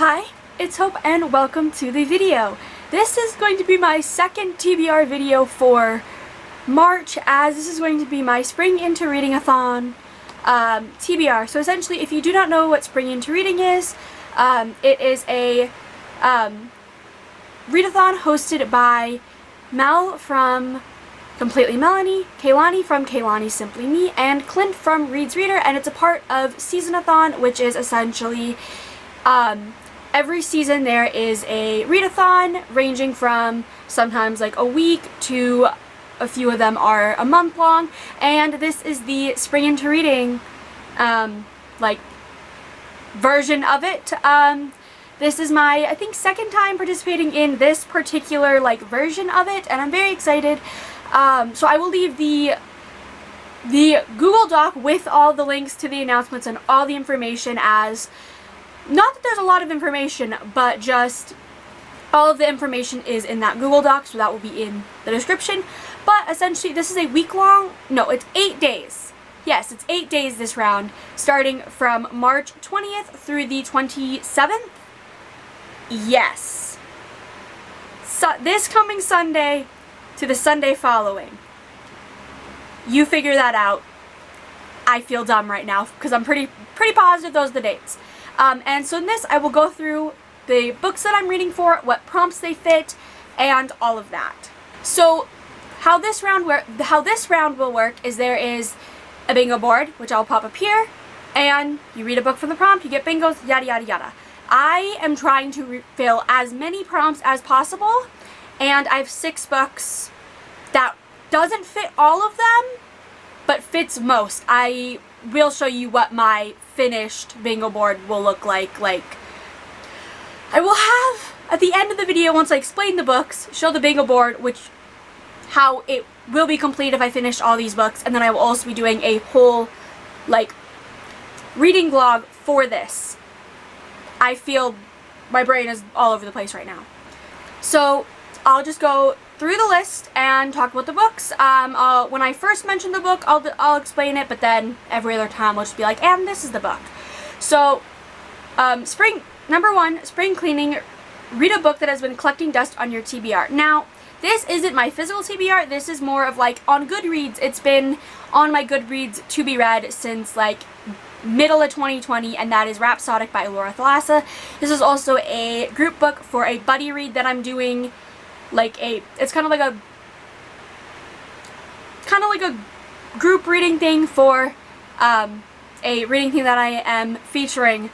Hi, it's Hope and welcome to the video. This is going to be my second TBR video for March, as this is going to be my Spring Into Reading Athon TBR. So essentially, if you do not know what Spring Into Reading is, it is a readathon hosted by Mel from Completely Melanie, Kailanis from Kailanis Simply Me, and Clint from Reads Reader, and it's a part of Seasonathon, which is essentially every season there is a readathon ranging from sometimes like a week to a few of them are a month long, and this is the Spring Into Reading version of it. This is my, I think, second time participating in this particular version of it, and I'm very excited. So I will leave the Google Doc with all the links to the announcements and all the information, as not that there's a lot of information, but just all of the information is in that Google Doc, so that will be in the description. But essentially this is a week-long, no, it's 8 days. Yes, it's 8 days this round, starting from March 20th through the 27th. Yes. So this coming Sunday to the Sunday following. You figure that out. I feel dumb right now because I'm pretty positive those are the dates. And so in this I will go through the books that I'm reading for, what prompts they fit, and all of that. So how this round will work is there is a bingo board, which I'll pop up here, and you read a book from the prompt, you get bingos, yada yada yada. I am trying to fill as many prompts as possible, and I have 6 books that doesn't fit all of them, but fits most. I will show you what my finished bingo board will look like. I will have, at the end of the video, once I explain the books, show the bingo board, how it will be complete if I finish all these books, and then I will also be doing a whole, reading vlog for this. I feel my brain is all over the place right now. So I'll just go through the list and talk about the books. When I first mention the book, I'll explain it, but then every other time I'll just be like, and this is the book. So, number 1, spring cleaning. Read a book that has been collecting dust on your TBR. Now, this isn't my physical TBR, this is more of on Goodreads. It's been on my Goodreads to be read since middle of 2020, and that is Rhapsodic by Thalassa. This is also a group book for a buddy read that I'm doing. It's kind of like a group reading thing for a reading thing that I am featuring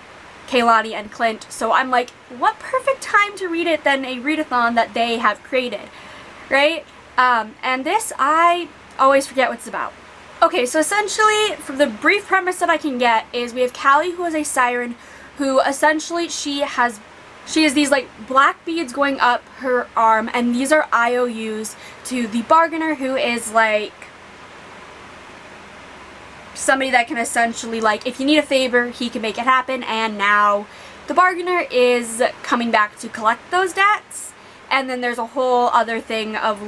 Kailanis and Clint. So I'm like, what perfect time to read it than a readathon that they have created, right? And this, I always forget what it's about. Okay, so essentially, from the brief premise that I can get is we have Callie, who is a siren, who essentially she has these black beads going up her arm, and these are IOUs to the bargainer, who is somebody that can essentially if you need a favor, he can make it happen, and now the bargainer is coming back to collect those debts. And then there's a whole other thing of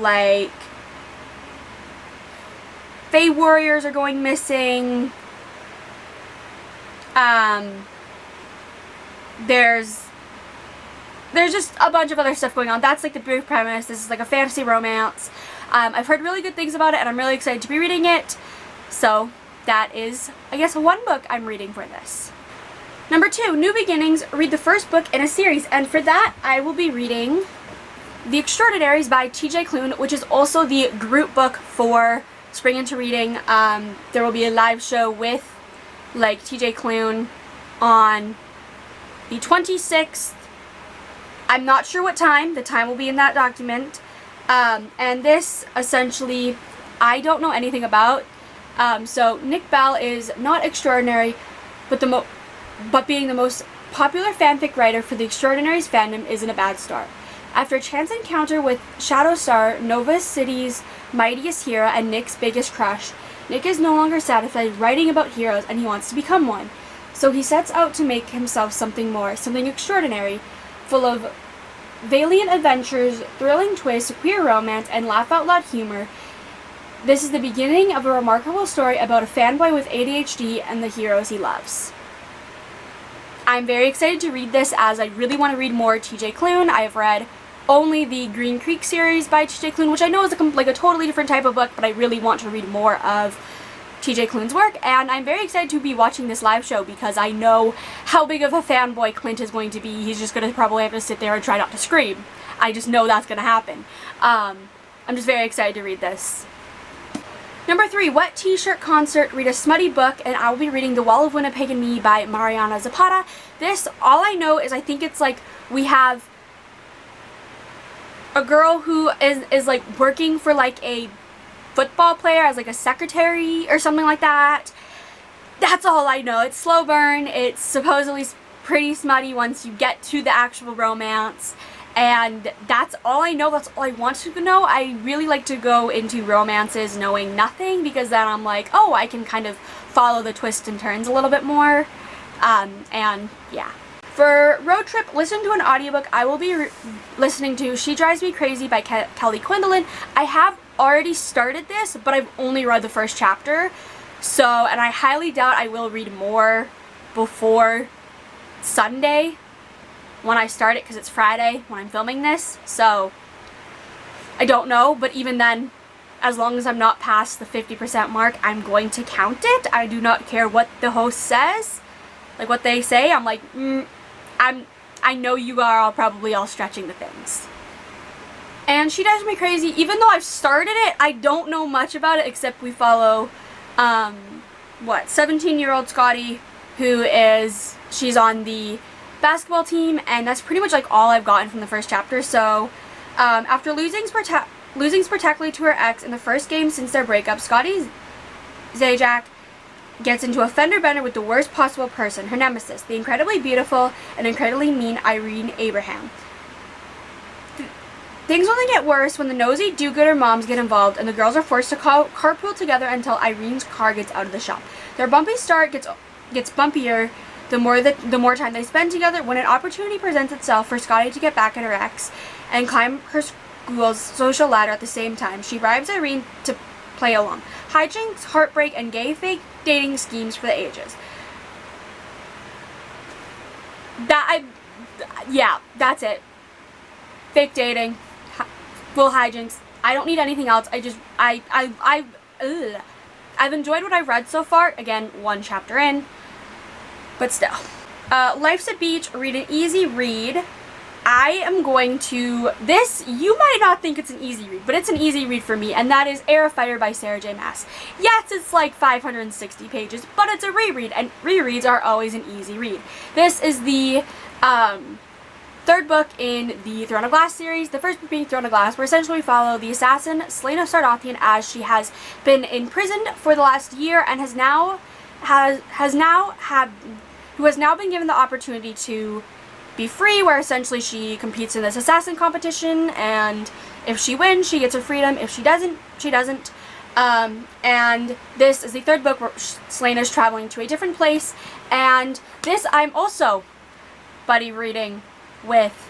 Fae warriors are going missing. There's just a bunch of other stuff going on. That's the brief premise. This is a fantasy romance. I've heard really good things about it, and I'm really excited to be reading it. So that is, I guess, one book I'm reading for this. Number 2, New Beginnings. Read the first book in a series, and for that I will be reading The Extraordinaries by TJ Klune, which is also the group book for Spring Into Reading. There will be a live show with TJ Klune on the 26th. I'm not sure what time. The time will be in that document. And this, essentially, I don't know anything about. So Nick Bell is not extraordinary, but being the most popular fanfic writer for the Extraordinaries fandom isn't a bad start. After a chance encounter with Shadow Star, Nova City's mightiest hero and Nick's biggest crush, Nick is no longer satisfied writing about heroes, and he wants to become one. So he sets out to make himself something more, something extraordinary, full of valiant adventures, thrilling twists, queer romance, and laugh-out-loud humor. This is the beginning of a remarkable story about a fanboy with ADHD and the heroes he loves. I'm very excited to read this as I really want to read more TJ Klune. I have read only the Green Creek series by TJ Klune, which I know is a totally different type of book, but I really want to read more of TJ Klune's work, and I'm very excited to be watching this live show because I know how big of a fanboy Clint is going to be. He's just going to probably have to sit there and try not to scream. I just know that's going to happen. I'm just very excited to read this. Number 3, Wet T-Shirt Concert, read a smutty book, and I will be reading The Wall of Winnipeg and Me by Mariana Zapata. This, all I know is I think it's like we have a girl who is like working for like a football player as like a secretary or something like that. That's all I know. It's slow burn. It's supposedly pretty smutty once you get to the actual romance. And that's all I know. That's all I want to know. I really like to go into romances knowing nothing because then I'm like, oh, I can kind of follow the twists and turns a little bit more. And yeah. For road trip, listen to an audiobook. I will be listening to She Drives Me Crazy by Kelly Quindlen. I have already started this, but I've only read the first chapter. So, and I highly doubt I will read more before Sunday when I start it because it's Friday when I'm filming this. So, I don't know, but even then, as long as I'm not past the 50% mark, I'm going to count it. I do not care what the host says, like what they say. I'm like, I know you are all probably all stretching the things. And She Drives Me Crazy, even though I've started it, I don't know much about it except we follow, 17-year-old Scotty, she's on the basketball team, and that's pretty much like all I've gotten from the first chapter. So, after losing spectacularly to her ex in the first game since their breakup, Scotty Zajac gets into a fender bender with the worst possible person, her nemesis, the incredibly beautiful and incredibly mean Irene Abraham. Things only get worse when the nosy do-gooder moms get involved and the girls are forced to carpool together until Irene's car gets out of the shop. Their bumpy start gets bumpier the more time they spend together. When an opportunity presents itself for Scotty to get back at her ex and climb her school's social ladder at the same time, she bribes Irene to play along. Hijinks, heartbreak, and gay fake dating schemes for the ages. Yeah, that's it. Fake dating, full hijinks. I don't need anything else. I've enjoyed what I've read so far. Again, one chapter in, but still. Life's a Beach, read an easy read. I am going to, you might not think it's an easy read, but it's an easy read for me, and that is Heir by Sarah J. Maas. Yes, it's like 560 pages, but it's a reread, and rereads are always an easy read. This is the third book in the Throne of Glass series, the first book being Throne of Glass, where essentially we follow the assassin, Celaena Sardothien, as she has been imprisoned for the last year and has now been given the opportunity to be free, where essentially she competes in this assassin competition, and if she wins, she gets her freedom. If she doesn't, she doesn't. And this is the third book where Celaena's traveling to a different place, and this I'm also buddy reading with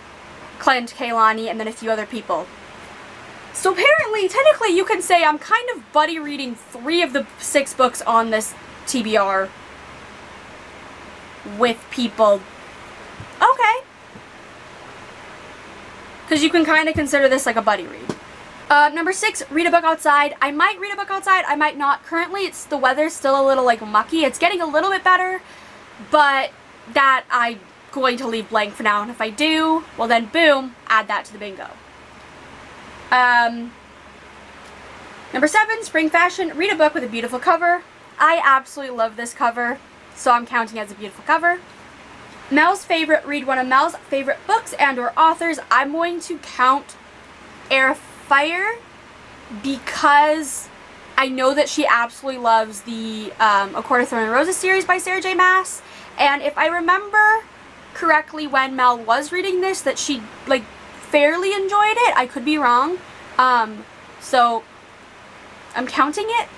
Clint, Kailanis, and then a few other people. So apparently, technically, you can say I'm kind of buddy reading 3 of the 6 books on this TBR with people. Okay. Because you can kind of consider this like a buddy read. Number 6, read a book outside. I might read a book outside, I might not. Currently, the weather's still a little like mucky. It's getting a little bit better, but that I'm going to leave blank for now. And if I do, well then boom, add that to the bingo. Number 7, spring fashion. Read a book with a beautiful cover. I absolutely love this cover, so I'm counting as a beautiful cover. Mel's favorite, read one of Mel's favorite books and or authors. I'm going to count Heir because I know that she absolutely loves the A Court of Thorns and Roses series by Sarah J. Maas. And if I remember correctly when Mel was reading this, that she like fairly enjoyed it. I could be wrong. So I'm counting it.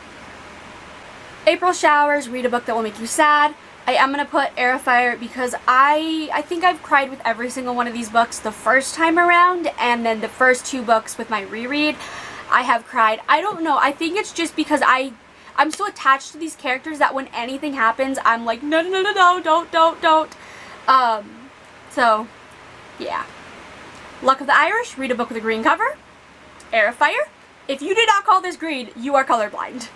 April Showers, read a book that will make you sad. I am going to put Heir because I think I've cried with every single one of these books the first time around, and then the first 2 books with my reread, I have cried. I don't know. I think it's just because I'm so attached to these characters that when anything happens, I'm like, no, no, no, no, no, don't. So, yeah. Luck of the Irish, read a book with a green cover. Heir of Fire. If you did not call this green, you are colorblind.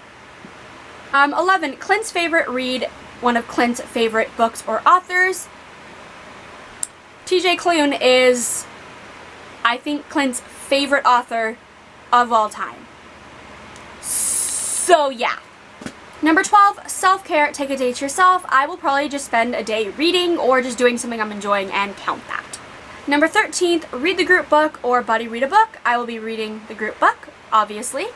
11. Clint's favorite read, one of Clint's favorite books or authors. TJ Klune is, I think, Clint's favorite author of all time. So, yeah. Number 12, self-care, take a day to yourself. I will probably just spend a day reading or just doing something I'm enjoying and count that. Number 13, read the group book or buddy read a book. I will be reading the group book, obviously.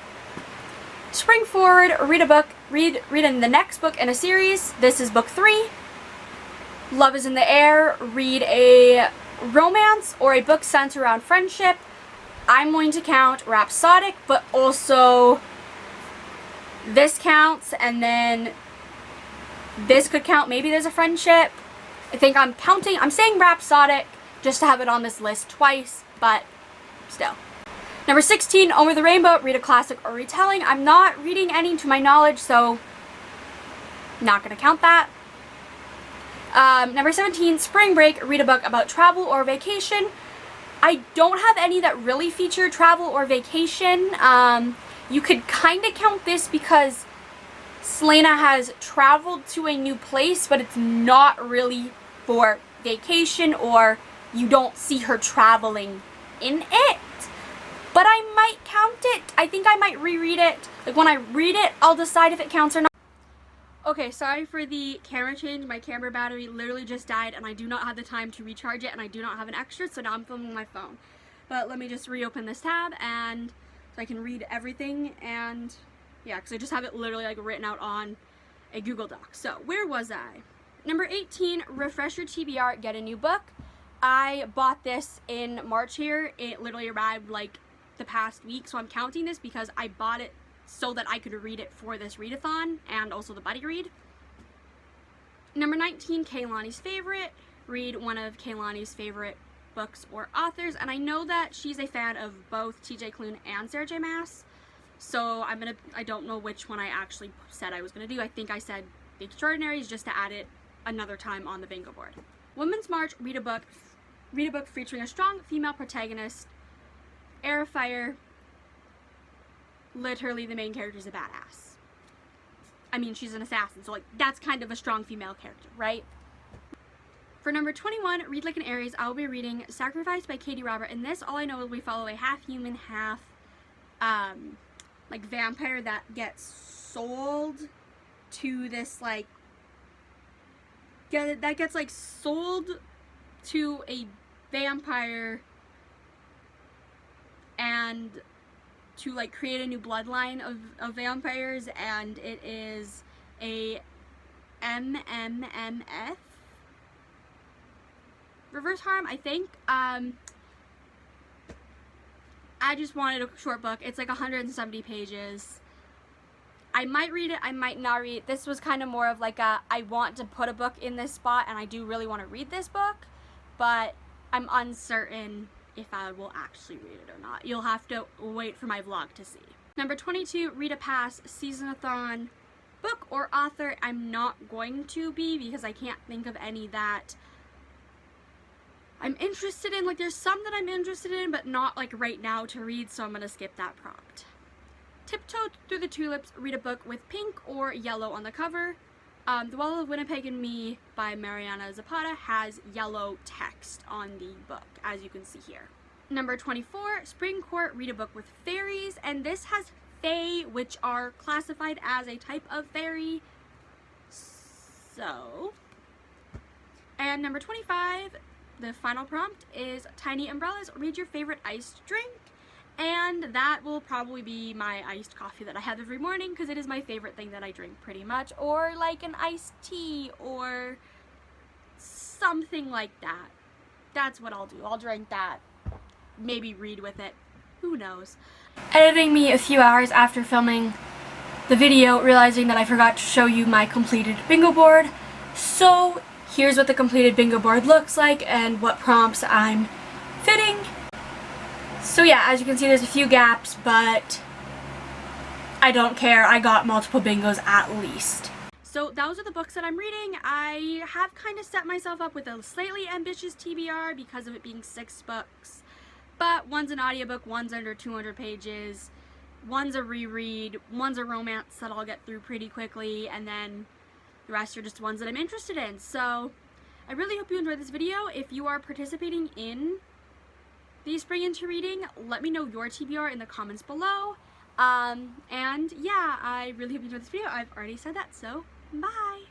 Spring forward, read a book, read in the next book in a series. This is book 3. Love is in the air, read a romance or a book centered around friendship. I'm going to count Rhapsodic, but also this counts, and then this could count. Maybe there's a friendship. I think I'm saying Rhapsodic just to have it on this list twice, but still. Number 16, Over the Rainbow, read a classic or retelling. I'm not reading any to my knowledge, so not going to count that. Number 17, Spring Break, read a book about travel or vacation. I don't have any that really feature travel or vacation. You could kind of count this because Selena has traveled to a new place, but it's not really for vacation, or you don't see her traveling in it. But I might count it. I think I might reread it. Like, when I read it, I'll decide if it counts or not. Okay, sorry for the camera change. My camera battery literally just died, and I do not have the time to recharge it, and I do not have an extra, so now I'm filming my phone. But let me just reopen this tab, and so I can read everything, and yeah, because I just have it literally like written out on a Google Doc. So, where was I? Number 18, refresh your TBR, get a new book. I bought this in March here. It literally arrived like the past week, so I'm counting this because I bought it so that I could read it for this readathon and also the buddy read. Number 19, Kailanis' favorite. Read one of Kailanis' favorite books or authors, and I know that she's a fan of both TJ Klune and Sarah J. Maas, so I don't know which one I actually said I was gonna do. I think I said The Extraordinaries just to add it another time on the bingo board. Women's March, read a book featuring a strong female protagonist. Heir of Fire, literally the main character is a badass. I mean, she's an assassin, so like that's kind of a strong female character, right? For number 21, read like an Aries, I will be reading Sacrifice by Katie Robert. In this, all I know is we follow a half human, half like vampire that gets sold to this like sold to a vampire and to like create a new bloodline of vampires, and it is a MMMF reverse harm, I think. I just wanted a short book. It's like 170 pages. I might read it, I might not read it. This was kind of more of like a, I want to put a book in this spot and I do really want to read this book, but I'm uncertain if I will actually read it or not. You'll have to wait for my vlog to see. Number 22, read a pass, season-a-thon, book or author. I'm not going to be because I can't think of any that I'm interested in. Like, there's some that I'm interested in, but not like right now to read, so I'm gonna skip that prompt. Tiptoe Through the Tulips, read a book with pink or yellow on the cover. The Wall of Winnipeg and Me by Mariana Zapata has yellow text on the book, as you can see here. Number 24, Spring Court, read a book with fairies, and this has fae, which are classified as a type of fairy. So, and number 25, the final prompt is Tiny Umbrellas, read your favorite iced drink. And that will probably be my iced coffee that I have every morning because it is my favorite thing that I drink pretty much. Or like an iced tea or something like that. That's what I'll do. I'll drink that. Maybe read with it. Who knows? Editing me a few hours after filming the video, realizing that I forgot to show you my completed bingo board. So here's what the completed bingo board looks like and what prompts I'm fitting. So yeah, as you can see, there's a few gaps, but I don't care. I got multiple bingos at least. So those are the books that I'm reading. I have kind of set myself up with a slightly ambitious TBR because of it being 6 books. But one's an audiobook, one's under 200 pages, one's a reread, one's a romance that I'll get through pretty quickly, and then the rest are just ones that I'm interested in. So I really hope you enjoyed this video. If you are participating in the Spring Into Reading, let me know your TBR in the comments below. And yeah, I really hope you enjoyed this video. I've already said that, so bye!